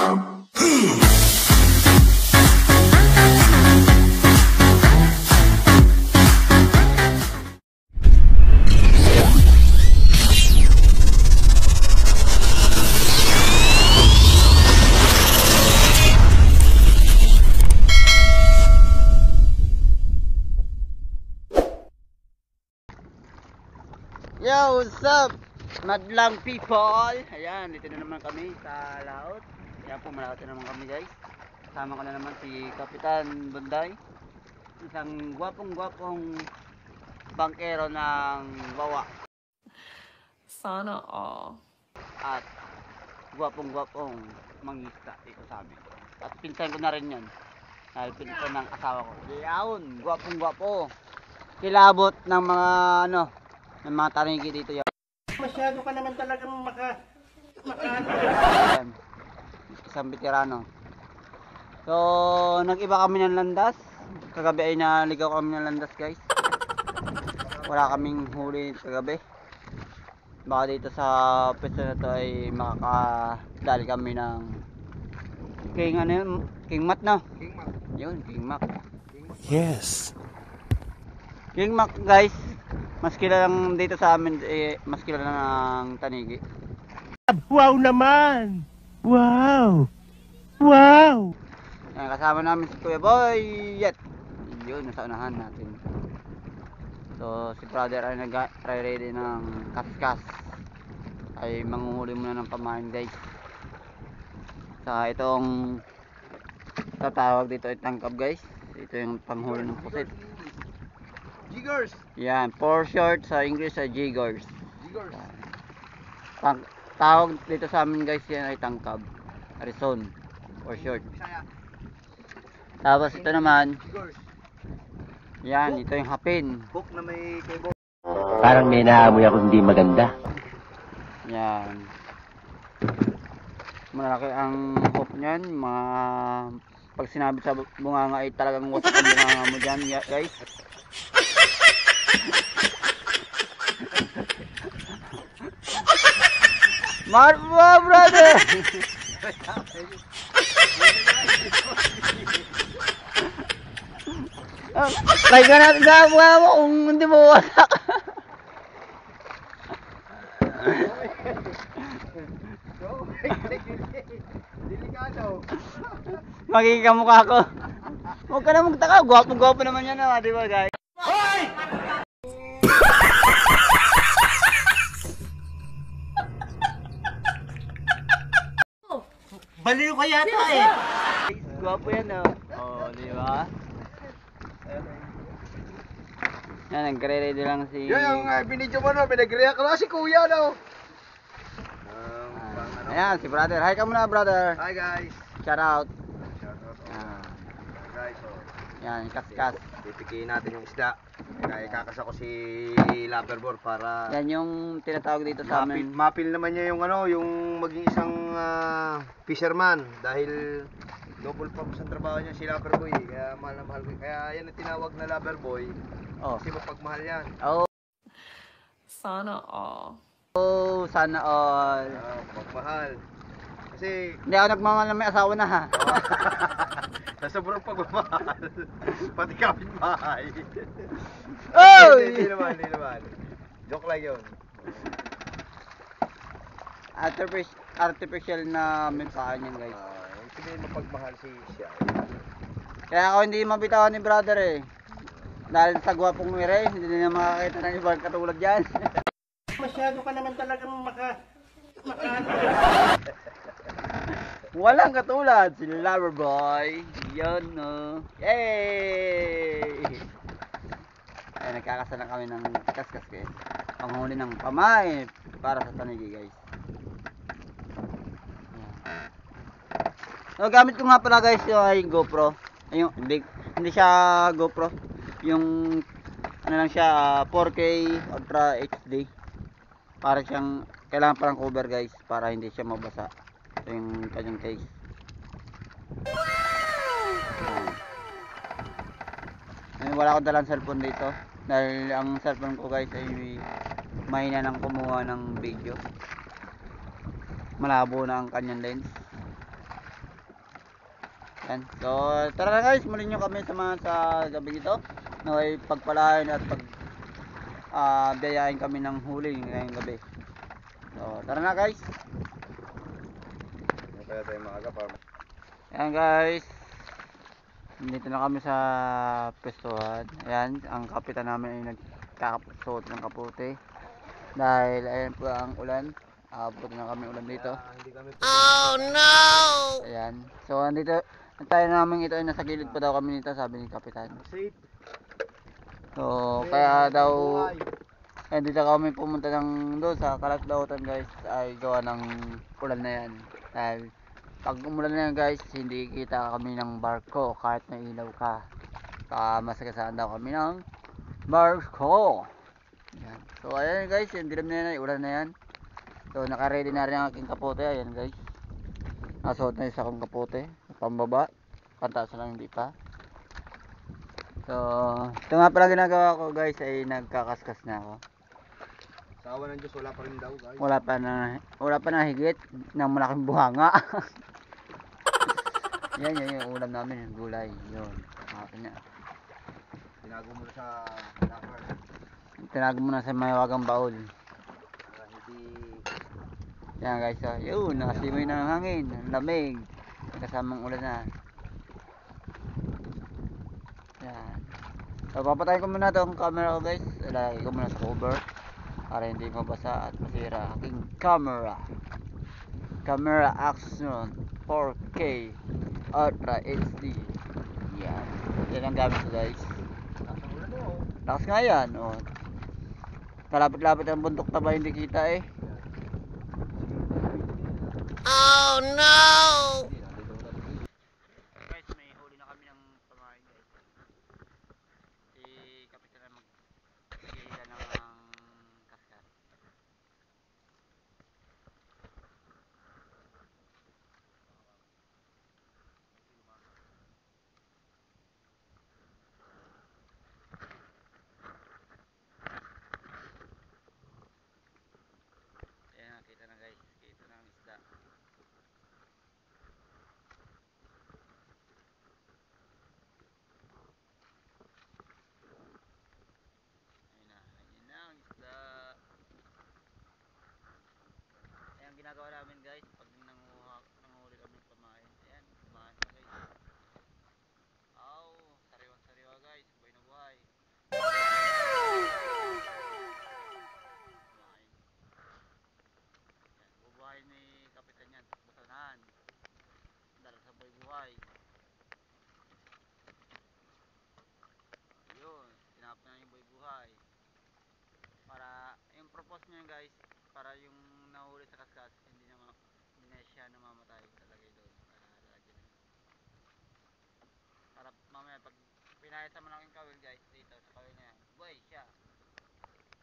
Yo, what's up? Madlang people. Ayan, dito na naman kami sa laot. Ayan po, malaot na naman kami guys. Kasama ko na naman si Kapitan Bunday. Isang gwapong bangkero ng Wawa. Sana all. At gwapong mangista dito sa amin. At pinsan ko na rin yun. Dahil pinsan ng asawa ko. Ayan, gwapong kilabot ng mga ng mga tanigi dito yan. Masyado ka naman talagang Ayan, isang veterano. So, nag-iba kami ng landas. Kagabi ay naligaw kami ng landas guys. Wala kaming huli kagabi. Baka dito sa pwesto na to ay makakadali kami ng King Mac na. Yun, King Mac. Yes. King Mac guys. Mas kilala dito sa amin, mas kilala ng tanigi. Wow naman! Wow! Wow! Ayan, kasama namin si Kuya Boy. Yet! Yun, nasa unahan natin. So, si brother ay nag-ready ng kaskas. Ay manguhuli muna ng pamain guys. Sa itong tatawag dito ay tangkab guys. Ito yung panghuli ng pusit. Jiggers! Yan, for short sa English ay jiggers. Jiggers! Tawag dito sa amin guys yan ay tangkab. Arizon, for short. Tapos ito naman, Jiggers! yan, ito yung hapin. Hook na may kebo. Parang may naamoy ako hindi maganda. Yan. Malaki ang hook niyan. Pag sinabi sa bunganga ay talagang wasak ang bunganga mo dyan guys. Marwa brother. Try ka natin sa mga mo kung hindi mo wasak. Delikado. Magiging kamukha ko. Huwag ka na magtaka. Gwapo naman yan di ba guys? Hoy! Baliw ka yata eh. Gwapo yan oh, di ba? Yan, nagre-ready lang si... Yung binidyo mo pinag-react na si kuya Ayan, si brother. Hi ka muna brother. Hi guys. Shout out. Guys, Yan, kaskas. pipikiin natin yung isda. Kaya kakasa ko si Loverboard para Yan yung tinatawag dito sa amin. mapil naman niya yung yung maging isang fisherman dahil double purpose ang trabaho niya si Loverboy. Kaya mahal na mahal ko. Kaya yan ang tinawag na Loverboy. Oh. Kasi mapagmahal yan. Oh. Sana all. Oh, sana all. Pagmahal. Kasi Hindi ako nagmamahal na may asawa na ha. sa sobrang pagmamahal. Pati kapitbahay. Oh! Hindi naman. Joke lang yun. Artificial na mensahe niyan guys. Hindi mapagmahal siya. Kaya ako hindi mabitawan ni brother eh. Dahil sa gwapong mire, hindi na makakita ng ibang katulad yan. Masyado ka naman talagang Walang katulad si Loverboy. Yun no. Yay! Ay, nagkakasa na kami ng kaskas guys. Panghuli ng pamay para sa tanigi guys. So, gamit ko nga pala guys yung ay GoPro. Ayun, hindi siya GoPro. Yung ano lang siya 4K Ultra HD. Para siyang kailangan parang cover guys para hindi siya mabasa. Ito yung kanyang case. Wala akong dalang cellphone dito dahil ang cellphone ko guys ay mahina nang kumuha ng video. Malabo na ang kanyang lens. Yan. So, tara na guys, muli nyo kami sa gabi ito. Naway pagpalain at biyayain kami ng huli ngayong gabi. So, tara na guys. Kaya tayo maaga para Ayan guys. Dito na kami sa pwestuhan. Ayan, ang kapitan namin ay nagkakasuot ng kaputi. Dahil ayan po ang ulan. Abot na kami ulan dito. hindi kami Ayan. So, andito tayo namin ito ay nasa gilid pa daw kami nito, sabi ni kapitan. safe. So, kaya daw dito kami pumunta ng doon sa Kalatdautan guys ay gawa ng ulan na yan. Dahil pag umulan na yan guys, hindi kita kami ng barko kahit may ilaw ka. Masagasaan daw kami ng barko. Ayan. So ayan guys, yung dilim na yan, ulan na yan. So naka-ready na rin ang aking kapote. Ayan guys, nasuot na isa kong kapote pambaba, pantaas lang hindi pa. So ito nga pala ginagawa ko guys, ay nagkakaskas na ako. Sa awa ng Diyos, wala pa rin daw guys. Wala pa na higit ng malaking buhanga. Yan yung ulam namin, yung gulay. Yun, akin na. Tinago mo na sa locker. Tinago mo na sa mayawagang baul. Para hindi Yan guys, so, yun, nakasimoy na ng hangin, ang lamig. Kasamang ulan na. Yan. So, papatayin ko muna itong camera ko guys. Ilagay ko muna sa cover para hindi mabasa at masira aking camera. Camera Action 4K Ultra HD. Yan. Yan ang gamit ko guys. nasa ulan mo. Lakas nga yan. Oh. Kalapit-lapit ang bundok taba, hindi kita eh. Oh no! Guys, may huli na kami ng pamain guys. Si Kapitan na mag-hila ng kaskas. Ayan na, kita na guys. Kita na ang isda. Ayun na ang isda. Ayan ang ginagawa namin guys pag nanguhuli kami ng pamain. Ayan, pamain pa guys. Aw, sariwang sariwa guys, buhay na buhay. Pamain. Ayan, bubuhay ni kapitan yan, butanan. Dala sa buhay. Ayun, tinapon na yung buhay. Para, yung purpose niya guys, para yung nahuli sa kaskas, hindi na siya namamatay, talagay doon. Lalagyan na. Para mamaya pag pinahit sa malaking kawil guys, dito sa kawil na yan, buhay siya.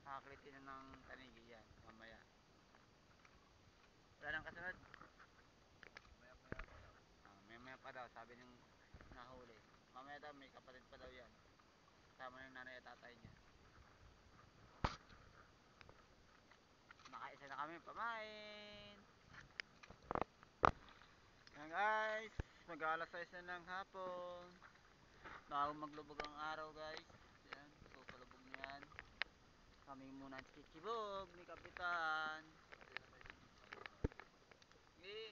Nakakalitin na ng tanigi yan, mamaya. Wala nang kasunod. Maya pa daw, sabi ng nahuli. Mamaya daw, may kapatid pa daw yan. Kasama ng nanay at tatay niya. Nakaisa na kami pamain. Yan guys, mag-alas 6 na ng hapon. Bago maglubog ang araw guys. Yan, so palubog na yan. Kami muna chichibog ni kapitan.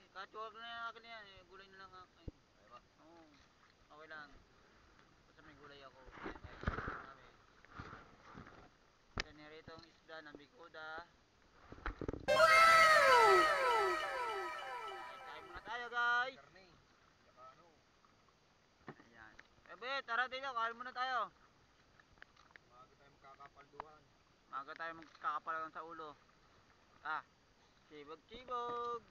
Kahit huwag na yan akin yan, gulay na lang ako. Oo, okay lang. Basta may gulay ako. Yan rito ang isda ng bikuda. Kain muna tayo guys. Ayan. Ebe, tara dito, kain muna tayo. Maaga tayo magkakapalduhan. Maaga tayo magkakapalan sa ulo. Chibog chibog.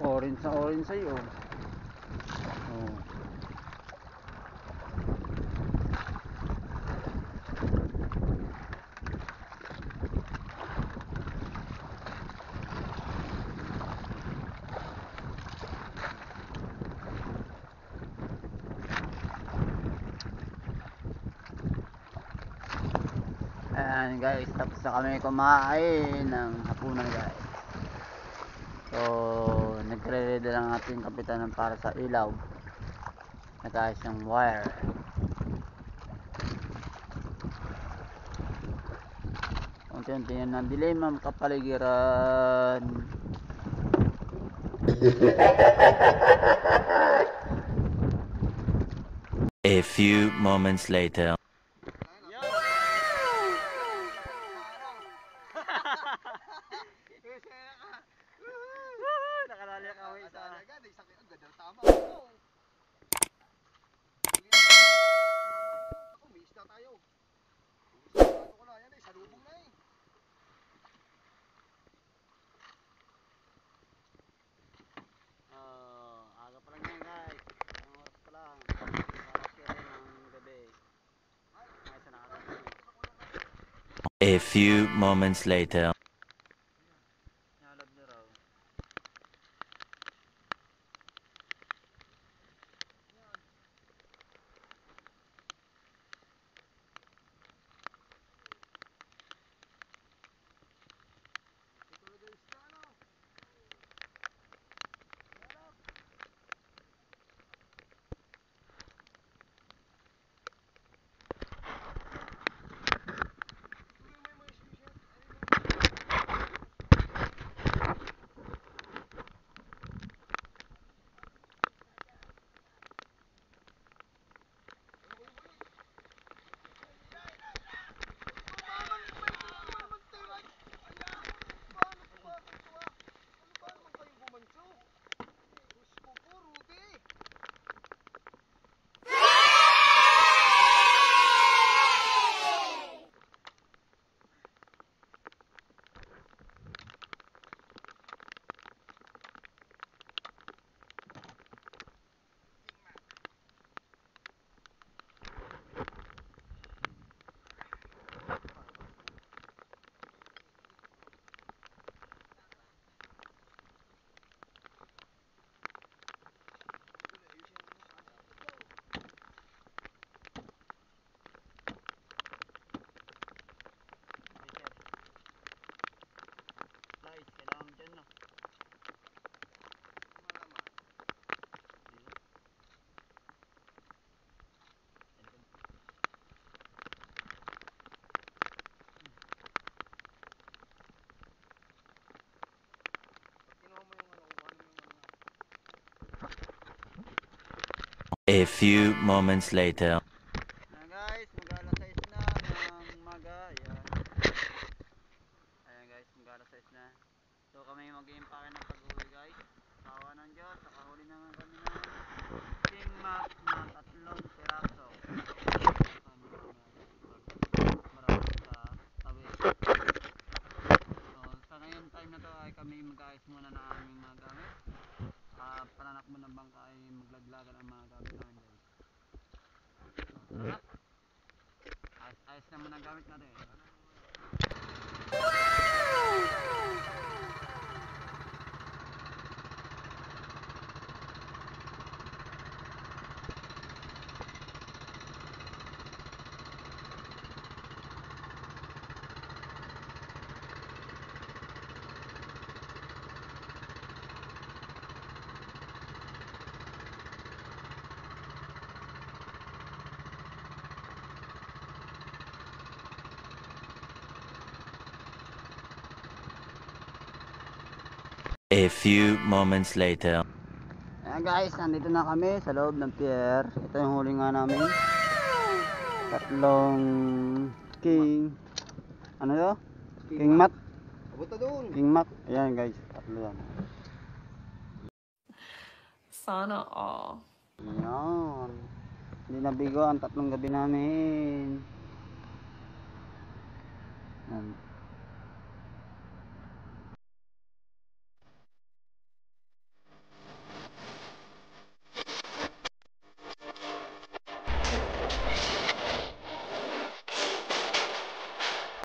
Orange na orange sa'yo. Oh. Ayan guys, tapos na kami kumain ng hapunan guys. So, nagre-ready lang ating kapitan para sa ilaw. Nagayos ng wire. Unti-unti yan ang dilim ang kapaligiran. A few moments later. Nakalali kami sa aga pa lang yan guys. Ang oras pa lang. Alas 7 ng gabi. Ay, sa nakakasama. A few moments later. Nalab na raw. Guys, kailangan mo dyan no. A few moments later. Ayan guys, mag-alas 6 na ng umaga. Ayan. Ayan guys, mag-alas 6 na. So kami mag-iimpake ng pag-uwi guys. Tawa ng Diyos, nakahuli naman kami ng king mat na 3 piraso. Marami sa tabi. So sa ngayon time na to ay kami mag-ayos muna ng aming mga gamit. Pananak mo ng bangka ay maglaglagan ang mga gamit namin guys. Ayos na muna ang gamit natin. A few moments later. Ayan guys, nandito na kami sa loob ng pier. Ito yung huli nga namin. 3 king. Ano yun? King mat. Abot na doon. King mat. Ayan guys, 3 yan. Sana all. Ayan. Hindi nabigo ang 3 gabi namin. Ayan.